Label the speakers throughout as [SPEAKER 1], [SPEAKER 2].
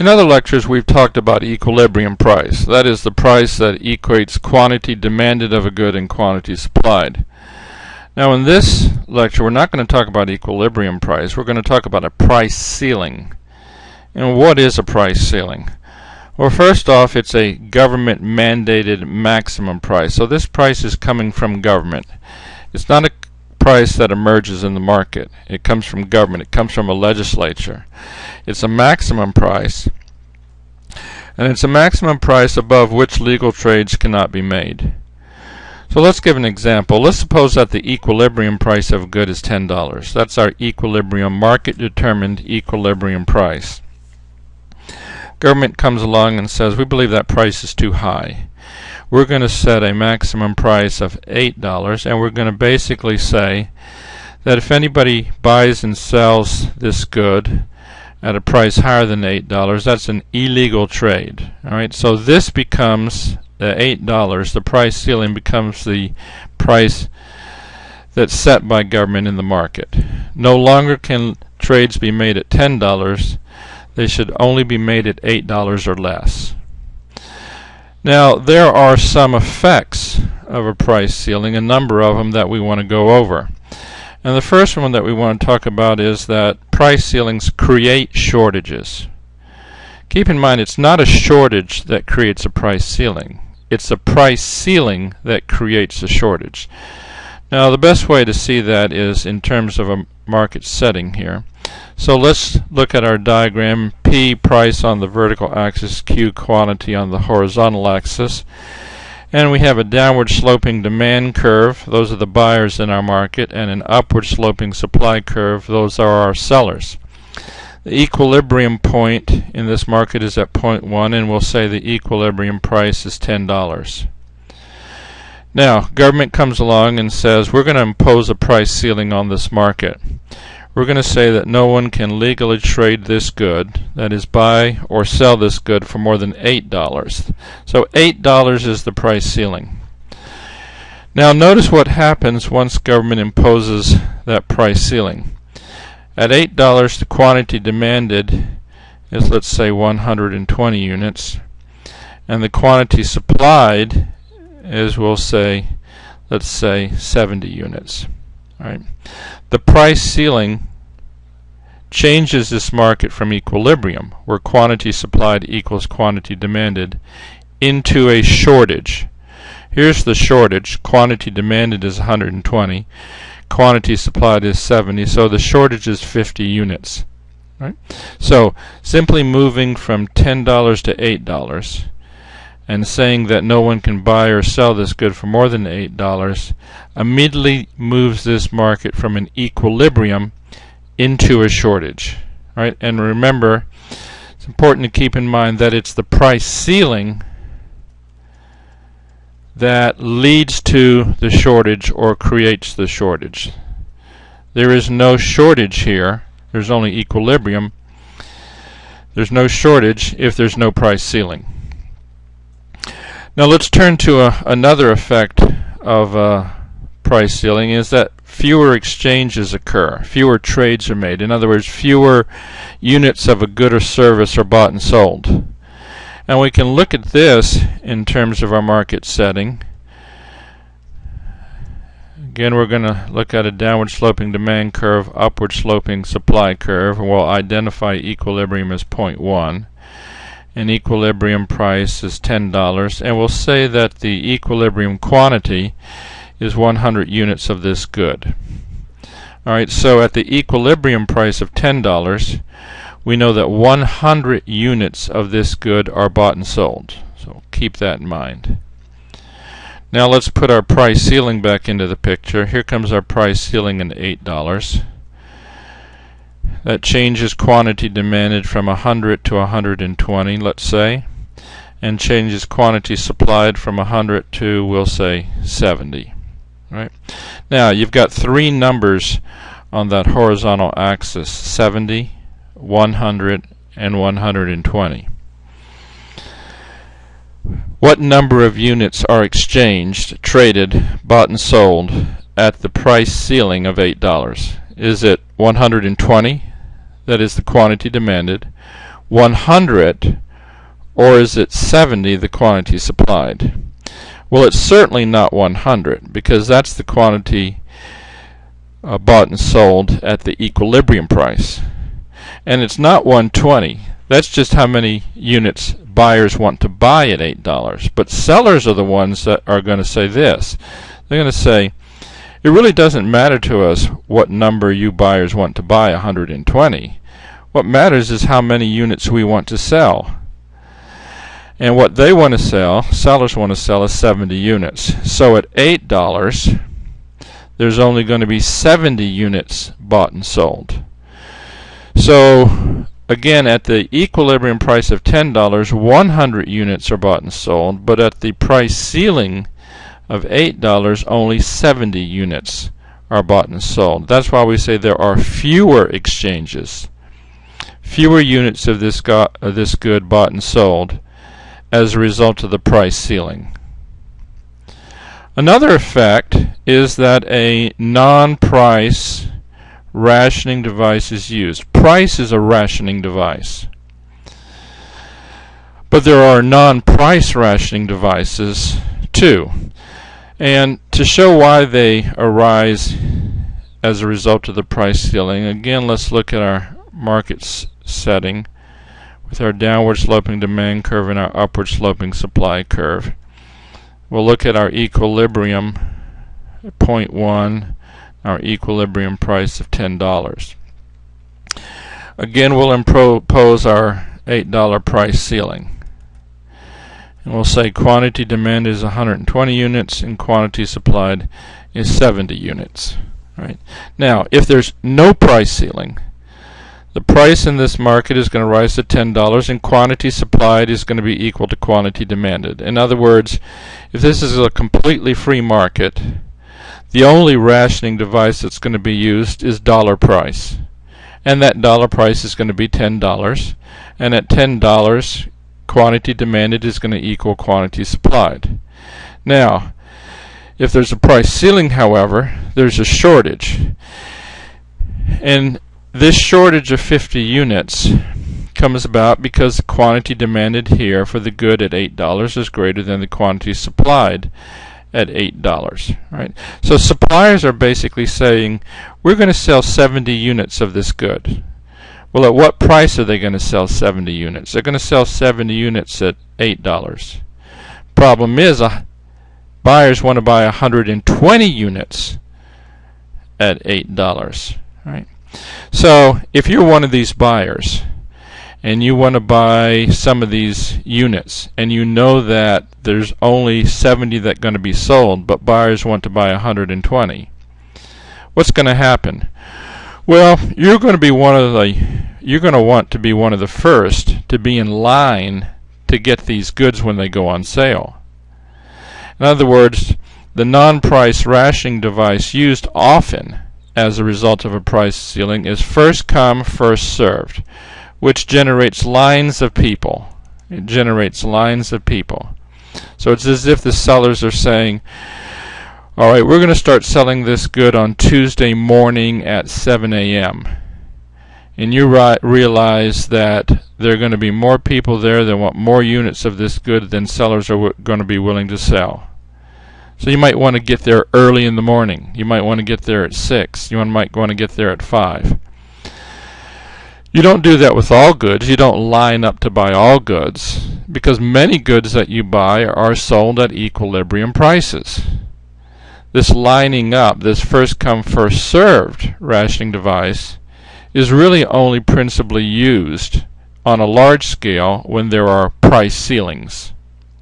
[SPEAKER 1] In other lectures, we've talked about equilibrium price. That is the price that equates quantity demanded of a good and quantity supplied. Now in this lecture, we're not going to talk about equilibrium price. We're going to talk about a price ceiling. And what is a price ceiling? Well, first off, it's a government mandated maximum price. So this price is coming from government. It's not a price that emerges in the market. It comes from government. It comes from a legislature. It's a maximum price, and it's a maximum price above which legal trades cannot be made. So let's give an example. Let's suppose that the equilibrium price of a good is $10. That's our equilibrium, market determined equilibrium price. Government comes along and says, we believe that price is too high. We're going to set a maximum price of $8, and we're going to basically say that if anybody buys and sells this good at a price higher than $8, that's an illegal trade. Alright, so this becomes the $8, the price ceiling becomes the price that's set by government in the market. No longer can trades be made at $10, they should only be made at $8 or less. Now, there are some effects of a price ceiling, a number of them that we want to go over. And the first one that we want to talk about is that price ceilings create shortages. Keep in mind, it's not a shortage that creates a price ceiling. It's a price ceiling that creates a shortage. Now, the best way to see that is in terms of a market setting here. So let's look at our diagram. P, price on the vertical axis, Q, quantity on the horizontal axis. And we have a downward sloping demand curve. Those are the buyers in our market. And an upward sloping supply curve. Those are our sellers. The equilibrium point in this market is at point 1, and we'll say the equilibrium price is $10. Now, government comes along and says, we're going to impose a price ceiling on this market. We're going to say that no one can legally trade this good, that is, buy or sell this good for more than $8. So $8 is the price ceiling. Now notice what happens once government imposes that price ceiling. At $8, the quantity demanded is, let's say, 120 units, and the quantity supplied is, we'll say, let's say 70 units. Right. The price ceiling changes this market from equilibrium, where quantity supplied equals quantity demanded, into a shortage. Here's the shortage. Quantity demanded is 120. Quantity supplied is 70. So the shortage is 50 units. Right? So simply moving from $10 to $8 and saying that no one can buy or sell this good for more than $8 immediately moves this market from an equilibrium into a shortage. Right? And remember, it's important to keep in mind that it's the price ceiling that leads to the shortage or creates the shortage. There is no shortage here. There's only equilibrium. There's no shortage if there's no price ceiling. Now let's turn to another effect of price ceiling, is that fewer exchanges occur, fewer trades are made. In other words, fewer units of a good or service are bought and sold. And we can look at this in terms of our market setting. Again, we're going to look at a downward sloping demand curve, upward sloping supply curve, and we'll identify equilibrium as point 1. And equilibrium price is $10, and we'll say that the equilibrium quantity is 100 units of this good. Alright, so at the equilibrium price of $10, we know that 100 units of this good are bought and sold. So keep that in mind. Now let's put our price ceiling back into the picture. Here comes our price ceiling at $8. That changes quantity demanded from 100 to 120, let's say, and changes quantity supplied from 100 to, we'll say, 70. Right? Now you've got three numbers on that horizontal axis: 70, 100, and 120. What number of units are exchanged, traded, bought and sold at the price ceiling of $8? Is it 120? That is the quantity demanded. 100 or is it 70, the quantity supplied? Well, it's certainly not 100 because that's the quantity bought and sold at the equilibrium price. And it's not 120. That's just how many units buyers want to buy at $8. But sellers are the ones that are going to say this. They're going to say, it really doesn't matter to us what number you buyers want to buy, 120. What matters is how many units we want to sell. And what they want to sell, sellers want to sell, is 70 units. So at $8, there's only going to be 70 units bought and sold. So again, at the equilibrium price of $10, 100 units are bought and sold, but at the price ceiling of $8, only 70 units are bought and sold. That's why we say there are fewer exchanges, fewer units of this good bought and sold as a result of the price ceiling. Another effect is that a non-price rationing device is used. Price is a rationing device. But there are non-price rationing devices too. And to show why they arise as a result of the price ceiling, again, let's look at our market setting with our downward sloping demand curve and our upward sloping supply curve. We'll look at our equilibrium at 0.1, our equilibrium price of $10. Again, we'll impose our $8 price ceiling. And we'll say quantity demand is 120 units and quantity supplied is 70 units. Right? Now, if there's no price ceiling, the price in this market is going to rise to $10 and quantity supplied is going to be equal to quantity demanded. In other words, if this is a completely free market, the only rationing device that's going to be used is dollar price. And that dollar price is going to be $10. And at $10, quantity demanded is going to equal quantity supplied. Now, if there's a price ceiling, however, there's a shortage. And this shortage of 50 units comes about because the quantity demanded here for the good at $8 is greater than the quantity supplied at $8. Right? So suppliers are basically saying, we're going to sell 70 units of this good. Well, at what price are they going to sell 70 units? They're going to sell 70 units at $8. Problem is, buyers want to buy 120 units at $8. Right? So if you're one of these buyers and you want to buy some of these units and you know that there's only 70 that are going to be sold, but buyers want to buy 120, what's going to happen? Well, you're going to want to be one of the first to be in line to get these goods when they go on sale. In other words, the non-price rationing device used often as a result of a price ceiling is first come, first served, which generates lines of people. It generates lines of people. So it's as if the sellers are saying, all right, we're going to start selling this good on Tuesday morning at 7 a.m. And you realize that there are going to be more people there that want more units of this good than sellers are going to be willing to sell. So you might want to get there early in the morning. You might want to get there at 6. You might want to get there at 5. You don't do that with all goods. You don't line up to buy all goods because many goods that you buy are sold at equilibrium prices. This lining up, this first come, first served rationing device is really only principally used on a large scale when there are price ceilings.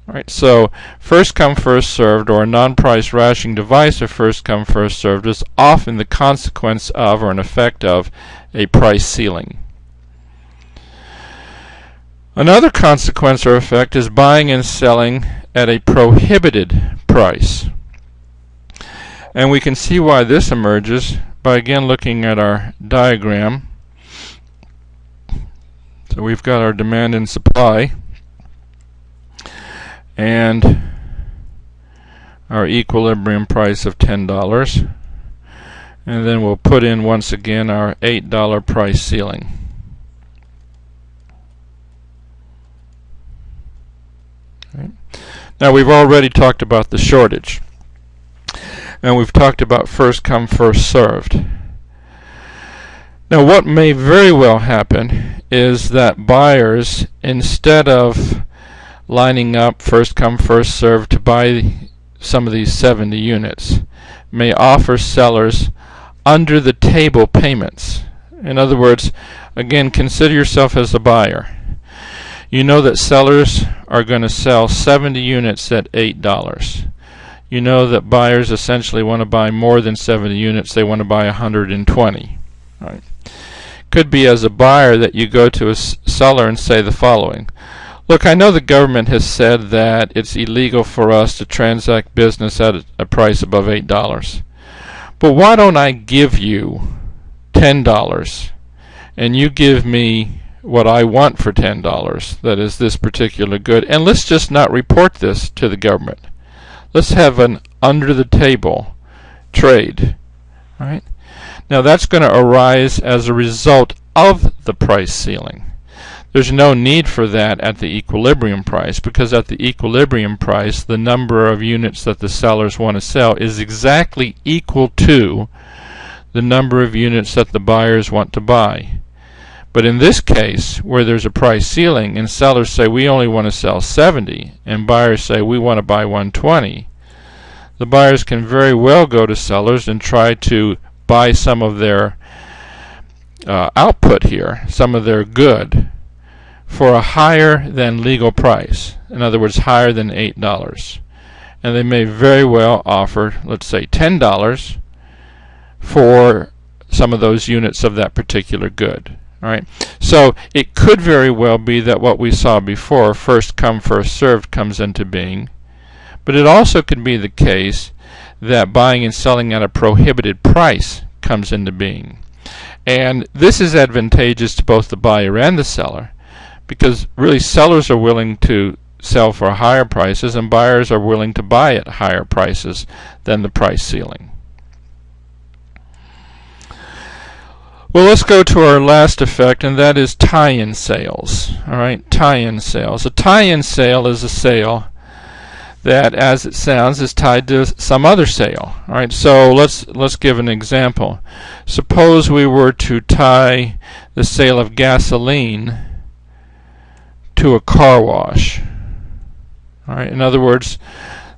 [SPEAKER 1] Right, so first come, first served, or a non-price rationing device of first come, first served is often the consequence of or an effect of a price ceiling. Another consequence or effect is buying and selling at a prohibited price. And we can see why this emerges by again looking at our diagram. So we've got our demand and supply and our equilibrium price of $10. And then we'll put in once again our $8 price ceiling. Right? Now, we've already talked about the shortage, and we've talked about first come, first served. Now, what may very well happen is that buyers, instead of lining up first come, first served to buy some of these 70 units, may offer sellers under the table payments. In other words, again, consider yourself as a buyer. You know that sellers are going to sell 70 units at $8. You know that buyers essentially want to buy more than 70 units. They want to buy 120. Right? Could be as a buyer that you go to a seller and say the following: look, I know the government has said that it's illegal for us to transact business at a price above $8. But why don't I give you $10 and you give me what I want for $10, that is this particular good, and let's just not report this to the government. Let's have an under-the-table trade. Right? Now that's going to arise as a result of the price ceiling. There's no need for that at the equilibrium price, because at the equilibrium price the number of units that the sellers want to sell is exactly equal to the number of units that the buyers want to buy. But in this case, where there's a price ceiling and sellers say we only want to sell 70 and buyers say we want to buy 120, the buyers can very well go to sellers and try to buy some of their output here, some of their good, for a higher than legal price. In other words, higher than $8. And they may very well offer, let's say, $10 for some of those units of that particular good. All right. So it could very well be that what we saw before, first come, first served, comes into being. But it also could be the case that buying and selling at a prohibited price comes into being. And this is advantageous to both the buyer and the seller, because really sellers are willing to sell for higher prices and buyers are willing to buy at higher prices than the price ceiling. Well, let's go to our last effect, and that is tie-in sales. All right, tie-in sales. A tie-in sale is a sale that, as it sounds, is tied to some other sale. All right, so let's give an example. Suppose we were to tie the sale of gasoline to a car wash. All right, in other words,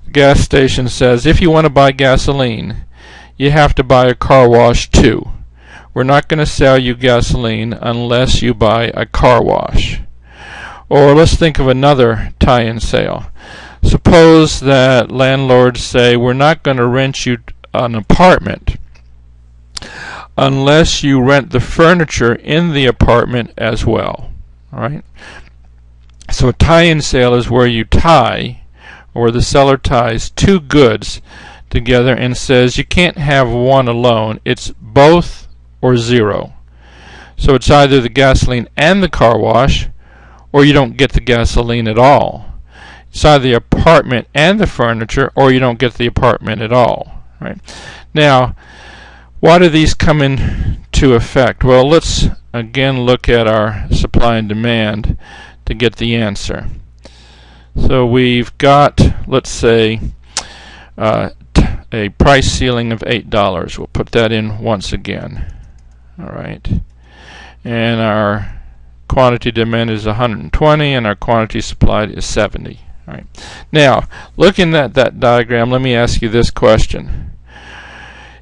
[SPEAKER 1] the gas station says if you want to buy gasoline, you have to buy a car wash too. We're not going to sell you gasoline unless you buy a car wash. Or let's think of another tie-in sale. Suppose that landlords say we're not going to rent you an apartment unless you rent the furniture in the apartment as well. All right? So a tie-in sale is where you tie, or the seller ties, two goods together and says you can't have one alone. It's both or zero. So it's either the gasoline and the car wash, or you don't get the gasoline at all. It's either the apartment and the furniture, or you don't get the apartment at all. Right? Now, why do these come into effect? Well, let's again look at our supply and demand to get the answer. So we've got, let's say, a price ceiling of $8. We'll put that in once again. All right. And our quantity demand is 120, and our quantity supplied is 70. All right. Now, looking at that diagram, let me ask you this question.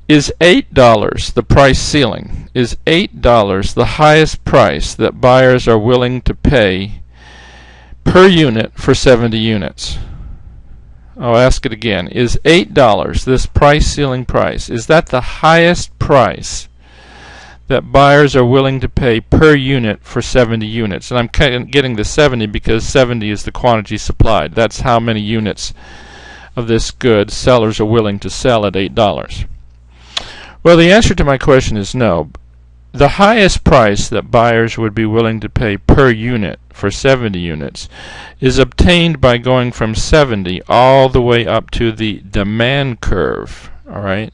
[SPEAKER 1] Is $8 the price ceiling? Is $8 the highest price that buyers are willing to pay per unit for 70 units? I'll ask it again. Is $8, this price ceiling price, is that the highest price that buyers are willing to pay per unit for 70 units? And I'm getting the 70 because 70 is the quantity supplied. That's how many units of this good sellers are willing to sell at $8. Well, the answer to my question is no. The highest price that buyers would be willing to pay per unit for 70 units is obtained by going from 70 all the way up to the demand curve. All right?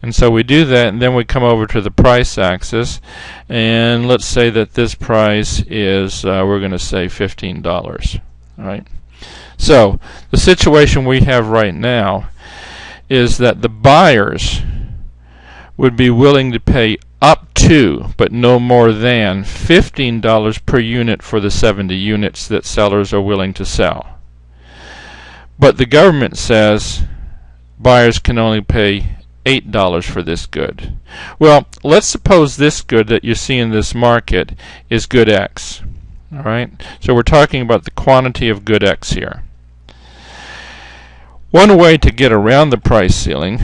[SPEAKER 1] And so we do that, and then we come over to the price axis, and let's say that this price is, we're going to say $15. All right? So the situation we have right now is that the buyers would be willing to pay up to, but no more than, $15 per unit for the 70 units that sellers are willing to sell. But the government says buyers can only pay $8 for this good. Well, let's suppose this good that you see in this market is good X. All right? So we're talking about the quantity of good X here. One way to get around the price ceiling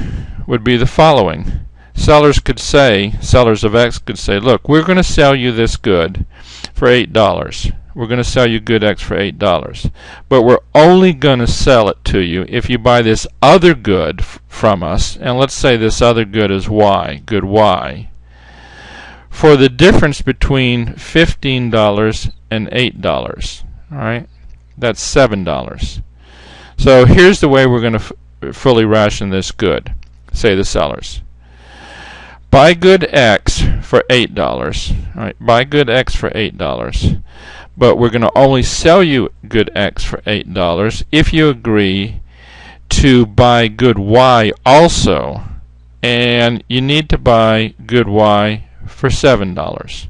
[SPEAKER 1] would be the following. Sellers of X could say, look, we're going to sell you this good for $8. We're going to sell you good X for $8. But we're only going to sell it to you if you buy this other good from us, and let's say this other good is Y, good Y, for the difference between $15 and $8. All right? That's $7. So here's the way we're going to fully ration this good, say the sellers. Buy good X for $8. All right, buy good X for $8. But we're going to only sell you good X for $8 if you agree to buy good Y also, and you need to buy good Y for $7.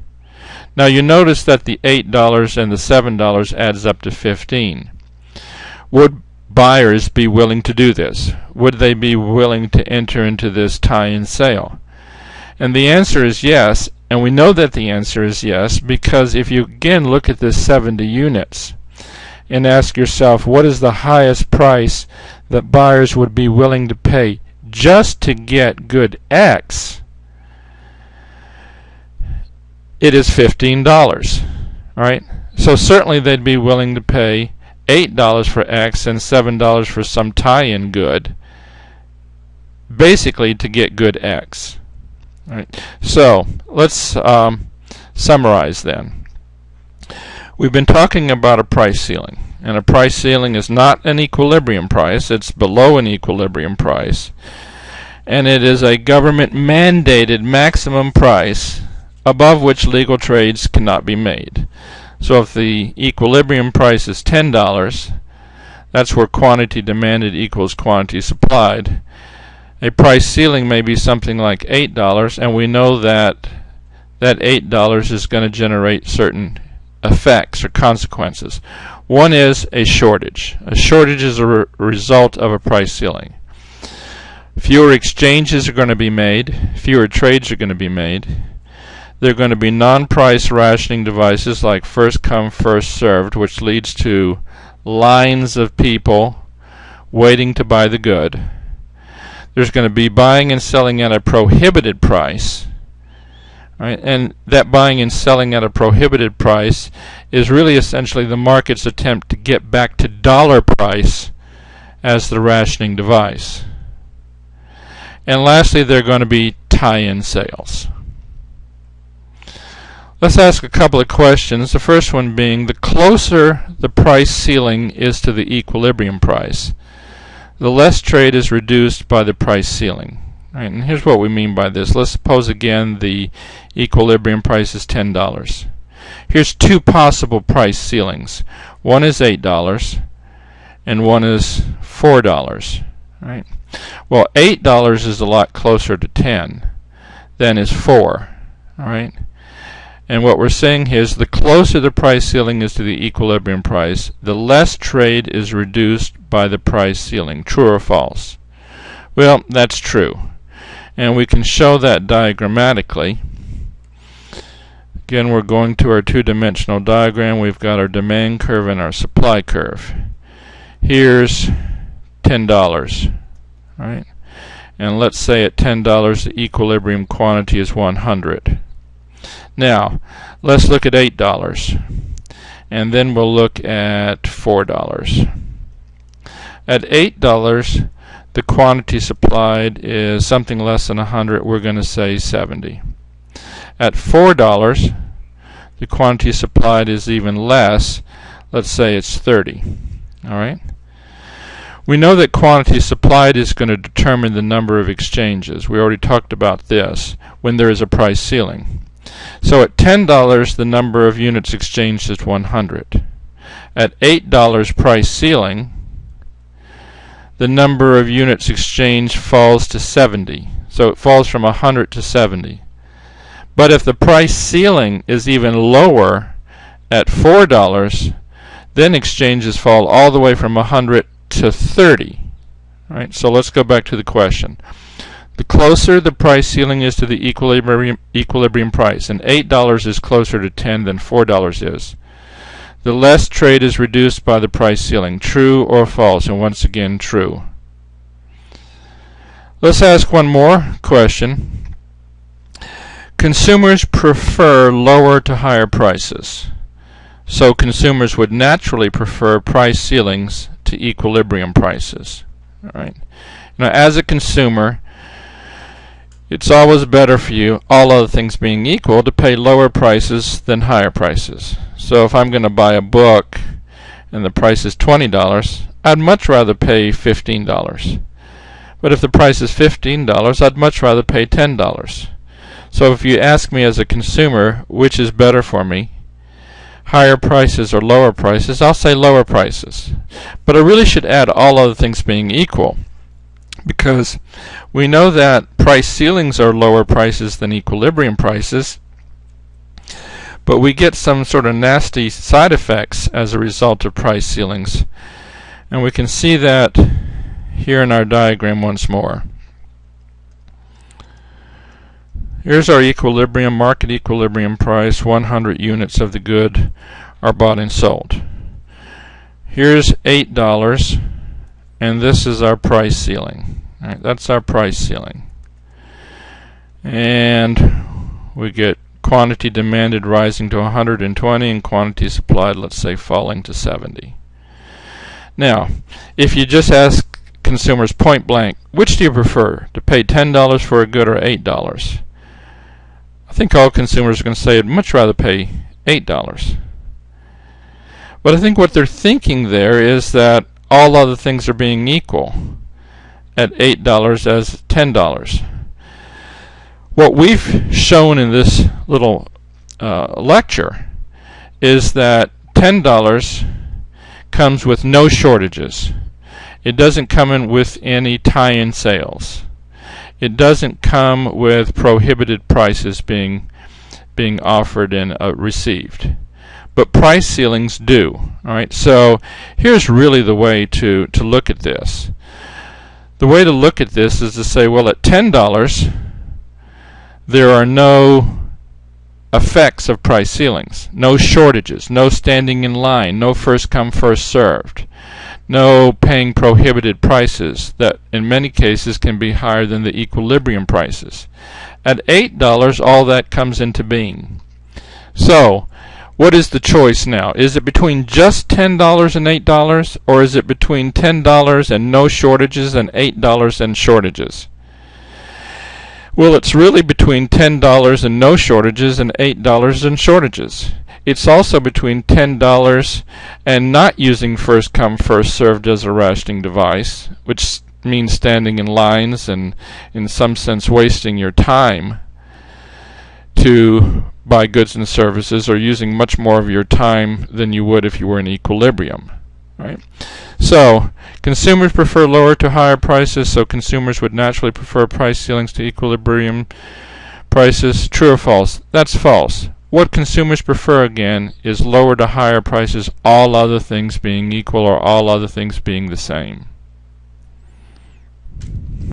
[SPEAKER 1] Now you notice that the $8 and the $7 adds up to $15. Would buyers be willing to do this? Would they be willing to enter into this tie-in sale? And the answer is yes, and we know that the answer is yes because if you again look at this 70 units and ask yourself what is the highest price that buyers would be willing to pay just to get good X, it is $15. Right? So certainly they'd be willing to pay $8 for X and $7 for some tie-in good, basically to get good X. All right. So let's summarize then. We've been talking about a price ceiling, and a price ceiling is not an equilibrium price. It's below an equilibrium price, and it is a government-mandated maximum price above which legal trades cannot be made. So if the equilibrium price is $10, that's where quantity demanded equals quantity supplied. A price ceiling may be something like $8, and we know that that $8 is going to generate certain effects or consequences. One is a shortage. A shortage is a result of a price ceiling. Fewer exchanges are going to be made. Fewer trades are going to be made. There are going to be non-price rationing devices like first come, first served, which leads to lines of people waiting to buy the good. There's going to be buying and selling at a prohibited price. Right? And that buying and selling at a prohibited price is really essentially the market's attempt to get back to dollar price as the rationing device. And lastly, there are going to be tie-in sales. Let's ask a couple of questions. The first one being, the closer the price ceiling is to the equilibrium price, the less trade is reduced by the price ceiling. Right, and here's what we mean by this. Let's suppose again the equilibrium price is $10. Here's two possible price ceilings. One is $8 and one is $4. Right? Well, $8 is a lot closer to 10 than is 4. All right? And what we're saying here is the closer the price ceiling is to the equilibrium price, the less trade is reduced by the price ceiling. True or false? Well, that's true. And we can show that diagrammatically. Again, we're going to our two-dimensional diagram. We've got our demand curve and our supply curve. Here's $10. Right? And let's say at $10 the equilibrium quantity is 100. Now, let's look at $8, and then we'll look at $4. At $8, the quantity supplied is something less than 100. We're going to say 70. At $4, the quantity supplied is even less. Let's say it's 30. All right? We know that quantity supplied is going to determine the number of exchanges. We already talked about this when there is a price ceiling. So at $10, the number of units exchanged is 100. at $8 price ceiling, the number of units exchanged falls to 70. So it falls from 100 to 70. But if the price ceiling is even lower at $4, then exchanges fall all the way from 100 to 30. Right? So let's go back to the question. The closer the price ceiling is to the equilibrium price, and $8 is closer to 10 than $4 is, the less trade is reduced by the price ceiling. True or false? And once again, true. Let's ask one more question. Consumers prefer lower to higher prices. So consumers would naturally prefer price ceilings to equilibrium prices. All right. Now, as a consumer, it's always better for you, all other things being equal, to pay lower prices than higher prices. So if I'm going to buy a book and the price is $20, I'd much rather pay $15. But if the price is $15, I'd much rather pay $10. So if you ask me as a consumer which is better for me, higher prices or lower prices, I'll say lower prices. But I really should add all other things being equal, because we know that price ceilings are lower prices than equilibrium prices, but we get some sort of nasty side effects as a result of price ceilings. And we can see that here in our diagram once more. Here's our equilibrium, market equilibrium price. 100 units of the good are bought and sold. Here's $8, and this is our price ceiling. All right, that's our price ceiling. And we get quantity demanded rising to 120 and quantity supplied, let's say, falling to 70. Now, if you just ask consumers point blank, which do you prefer, to pay $10 for a good or $8? I think all consumers are going to say I'd much rather pay $8. But I think what they're thinking there is that all other things are being equal at $8 as $10. What we've shown in this little lecture is that $10 comes with no shortages. It doesn't come in with any tie-in sales. It doesn't come with prohibited prices being offered and received. But price ceilings do. All right. So here's really the way to look at this. The way to look at this is to say, well, at $10, there are no effects of price ceilings, no shortages, no standing in line, no first come, first served, no paying prohibited prices that in many cases can be higher than the equilibrium prices. At $8, all that comes into being. So, what is the choice now? Is it between just $10 and $8, or is it between $10 and no shortages and $8 and shortages? Well, it's really between $10 and no shortages and $8 and shortages. It's also between $10 and not using first come, first served as a rationing device, which means standing in lines and in some sense wasting your time to buy goods and services, or using much more of your time than you would if you were in equilibrium. Right? So, consumers prefer lower to higher prices, so consumers would naturally prefer price ceilings to equilibrium prices. True or false? That's false. What consumers prefer, again, is lower to higher prices, all other things being equal or all other things being the same.